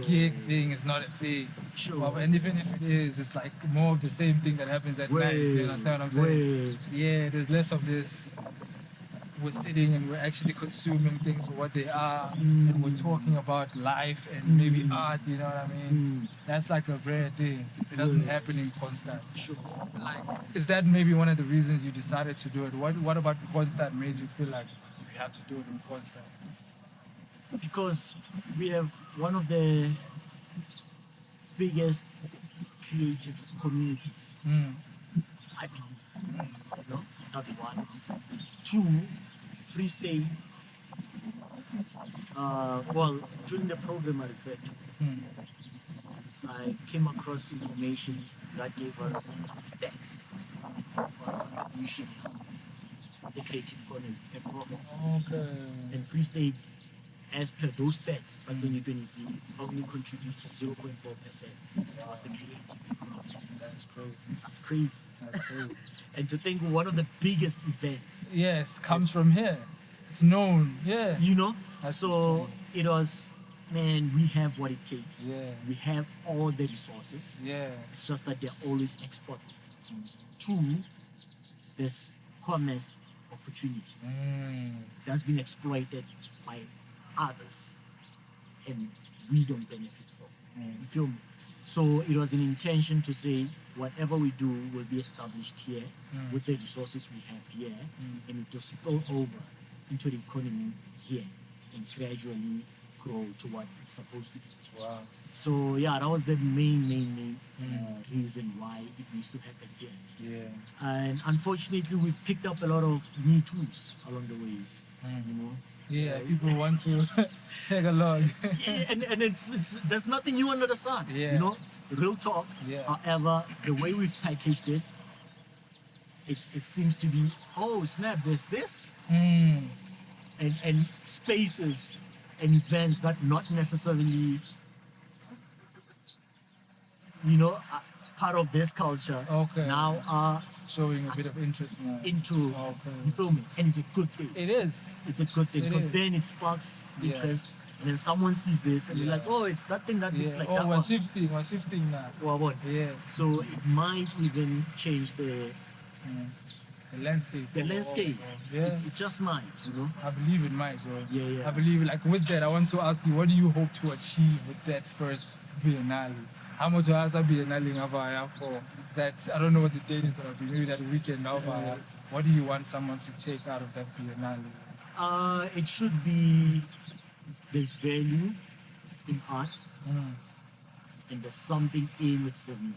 gig thing is not a thing. And even if it is, it's like more of the same thing that happens at night. You understand what I'm saying? Yeah, there's less of this. We're sitting and we're actually consuming things for what they are, and we're talking about life and maybe art. You know what I mean? That's like a rare thing. It doesn't happen in Kroonstad. Like, is that maybe one of the reasons you decided to do it? What about Kroonstad made you feel like we have to do it in Kroonstad? Because we have one of the biggest creative communities. I believe. That's one. Two, Free State Well, during the program I referred to, Hmm. I came across information that gave us stats for contribution in the creative economy and profits. Okay. And Free State, as per those stats, for 2023, only contributes 0.4% towards the creative economy. That's crazy. That's crazy. That's crazy. And to think one of the biggest events, Yes, comes Yes. from here. It's known. Yeah. you know, That's so insane. it was, man, we have what it takes. Yeah. We have all the resources. Yeah. It's just that they're always exported. Two, there's commerce opportunity that's been exploited by others and we don't benefit from. You feel me? So it was an intention to say whatever we do will be established here with the resources we have here and it to spill over into the economy here and gradually grow to what it's supposed to be. Wow. So yeah, that was the main reason why it needs to happen here. Yeah. And unfortunately, we've picked up a lot of Me Too's along the ways. You know. Yeah, people want to take a look. Yeah, and it's there's nothing new under the sun. Yeah. You know, real talk. Yeah. However, the way we've packaged it, it seems to be, oh snap, there's this and spaces and events that not necessarily, you know, are part of this culture Okay. now are Showing a bit of interest now. into, Okay. you feel me? And it's a good thing. It is. It's a good thing It because is. then it sparks Yeah. interest and then someone sees this and they're Yeah. like, oh, it's that thing that looks Yeah. like Oh, that we're one. shifting now. Well, what? Yeah. So it might even change the The landscape. landscape. Yeah. It just might, you know. I believe it might, bro. Yeah, yeah. I believe, like, with that, I want to ask you, what do you hope to achieve with that first Biennale? How much has a Biennale ngavaya for that? I don't know what the date is going to be, maybe that weekend ngavaya. What do you want someone to take out of that Biennale? It should be there's value in art and there's something in it for me.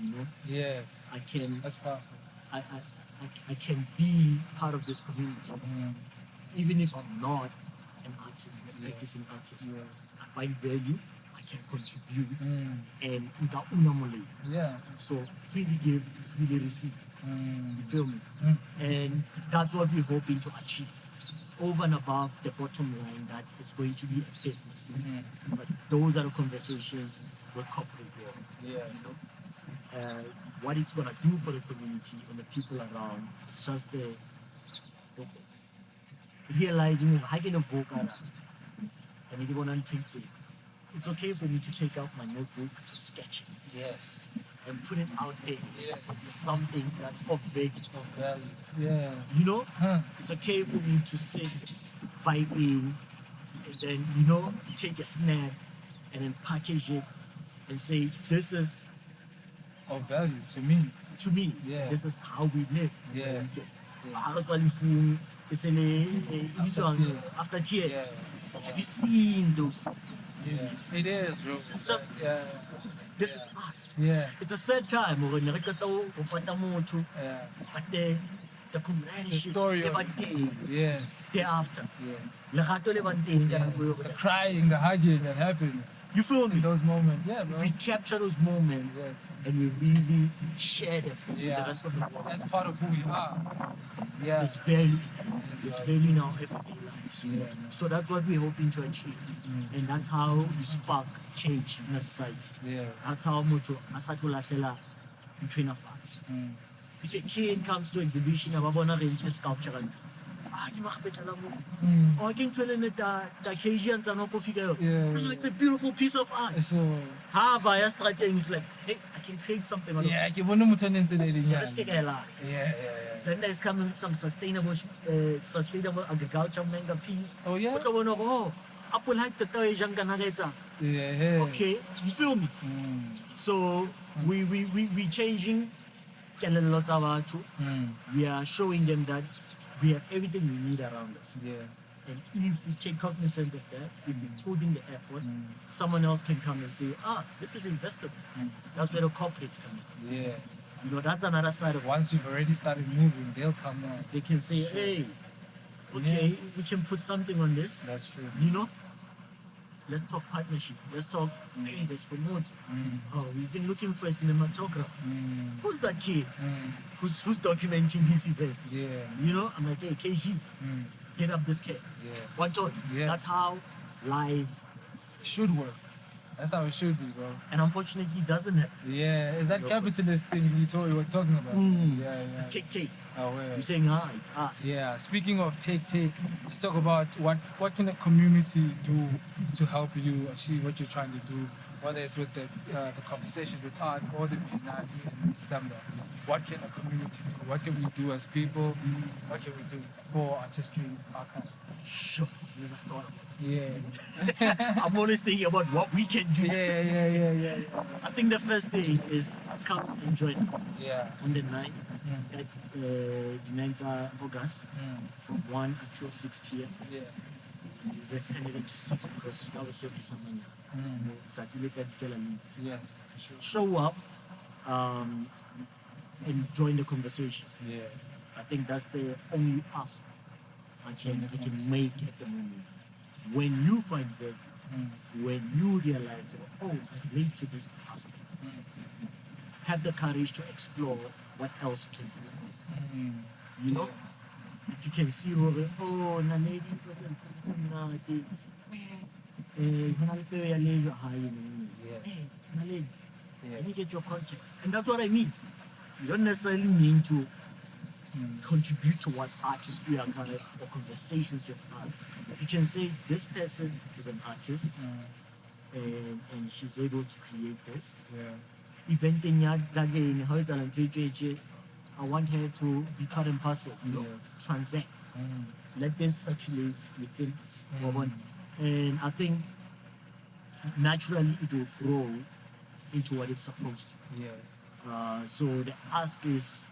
You know, Yes. I can That's powerful. I can be part of this community, even if I'm not an artist, a practicing artist. Yes. I find value, I can contribute, and nka una molemo. Yeah. So freely give, freely receive. You feel me? And that's what we're hoping to achieve. Over and above the bottom line that it's going to be a business. But those are the conversations with corporate world. Yeah. You know? What it's gonna do for the community and the people around. It's just the realizing how can I vote and you want to it's okay for me to take out my notebook and sketch it Yes. and put it out there Yes. as something that's of value. Of value. Yeah. You know? Huh. It's okay for me to sit, vibing, and then, you know, take a snap and then package it and say, this is, Of value to me. to me, Yeah. this is how we live. Yes. After tears. Yeah. Have you seen those Yeah. units? It is, bro. It's just, Yeah. this is us. Yeah. It's a sad time. But the The companionship, story le of- bang teng Yes. thereafter. Yes. Lerato le bang teng ka Yes. nako eo. The crying, the hugging that happens You feel in me? those moments. Yeah, If bro. we capture those moments Yes. and we really share them with Yeah. the rest of the world, That's part of who we are. Yeah. there's value in this. There's value in our everyday lives. Yeah. So that's what we're hoping to achieve. And that's how you spark change in a society. Yeah. That's how motho asatulahlela ntwena fatshe. If a kid comes to exhibition, ababona re ntse sculpture kantle. Ke makgapetla mo. Or ke ntho e leng ta Caucasians are not coffee girl. Yeah. It's a beautiful piece of art. So, Ha via strateng is like, hey, I can create something out of yeah, this. ke bone motho a nentse le leng Let's get yana. a laugh. Yeah. Zenda is coming with some sustainable agriculture manga piece. Oh, yeah? But oh, apple height to tell you ganagaita. Yeah. Okay, you feel me? So we changing lots of art too. We are showing them that we have everything we need around us. Yes. And if we take cognizant of that, if we put in the effort, someone else can come and say, this is investable. That's where the corporates come in. Yeah. You know, that's another side of it. Once you've already started moving, they'll come on. They can say, hey, okay, we can put something on this. That's true. You know, let's talk partnership. Let's talk, hey, let's promote. Oh, we've been looking for a cinematographer. Who's that kid? Who's documenting these events? Yeah. You know, I'm like, hey, KG, hit up this kid. Yeah. One ton. Yeah. That's how live Should work. That's how it should be, bro. And unfortunately, it doesn't happen. Yeah, it's that capitalist thing you were talking about. It's a take. Oh, yeah. You're saying, it's us. Yeah, speaking of take, let's talk about what can a community do to help you achieve what you're trying to do, whether it's with the conversations with art or the Biennale in December. What can a community do? What can we do as people? What can we do for Artistry Archive? Sure, I've never thought about it. Yeah. I'm always thinking about what we can do. Yeah. I think the first thing is come and join us Yeah. on the 9th, at the 9th of August, from 1 until 6 p.m. Yeah. We've extended it to 6 because that was so Samanya. Yes, for sure. Show up and join the conversation. Yeah. I think that's the only ask I can make at the moment. When you find value, when you realize, I relate to this aspect, have the courage to explore what else you can do for you. You know? If you can see, Naledi, let me get your contacts. And that's what I mean. You don't necessarily need to contribute towards artistry or kind of or conversations with art. You can say this person is an artist and she's able to create this. Yeah. Eventing I want her to be part and parcel, transact. Let this circulate within us. And I think naturally it will grow into what it's supposed to. Yes. So the ask is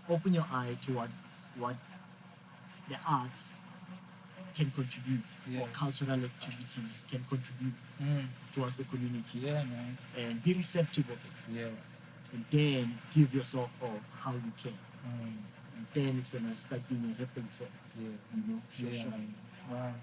open your eye to what the arts can contribute, or cultural activities can contribute towards the community. Yeah, man. And be receptive of it. Yes. And then give yourself off how you can. And then it's gonna start being a ripple effect. Yeah. You know, shine. Wow.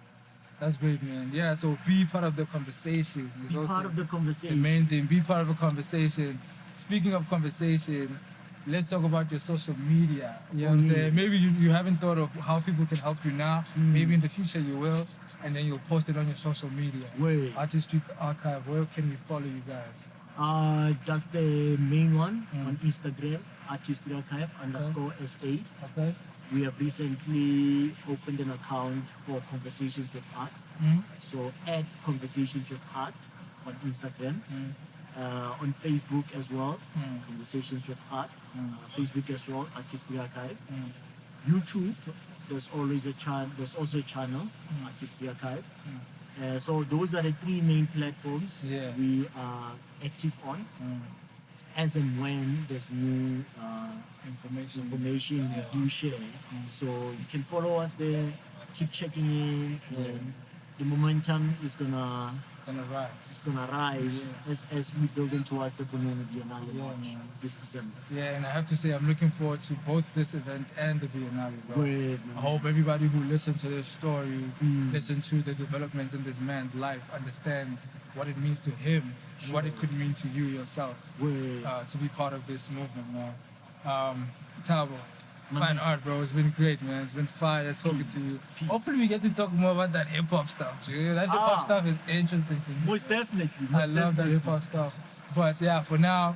That's great, man. Yeah, so be part of the conversation. Be part of the conversation. The main thing, be part of a conversation. Speaking of conversation, let's talk about your social media. You know what I'm saying? Maybe you haven't thought of how people can help you now. Maybe in the future you will. And then you'll post it on your social media. Wait. Artistry Archive, where can we follow you guys? That's the main one on Instagram, Artistry Archive _SA. Okay. We have recently opened an account for Conversations with Art. So add Conversations with Art on Instagram. On Facebook as well, Conversations with Art. Facebook as well, Artistry Archive. YouTube, there's also a channel, Artistry Archive. So those are the three main platforms we are active on. As and when there's new information we do share. So you can follow us there, keep checking in, and the momentum is gonna rise as we building towards the Bonono Bienale launch this December. Yeah, and I have to say I'm looking forward to both this event and the Biennale. Great, I hope everybody who listened to this story, listened to the developments in this man's life, understands what it means to him and what it could mean to you yourself to be part of this movement, man. Thabo, Fine Art, bro. It's been great, man. It's been fire talking to you. Hopefully we get to talk more about that hip-hop stuff, dude. That hip-hop stuff is interesting to me. Most definitely. I love that hip-hop stuff. But yeah, for now,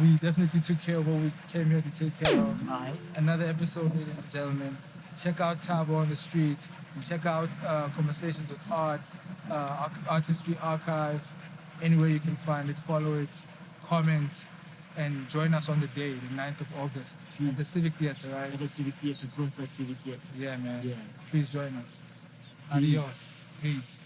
we definitely took care of what we came here to take care of. Another episode, ladies and gentlemen. Check out Thabo on the street. Check out Conversations with Art, Artistry Archive. Anywhere you can find it, follow it, comment, and join us on the day, the 9th of August, at the Civic Theatre, right? At the Civic Theatre, Kroonstad Civic Theatre. Yeah, man. Yeah. Please join us. Adios. Peace.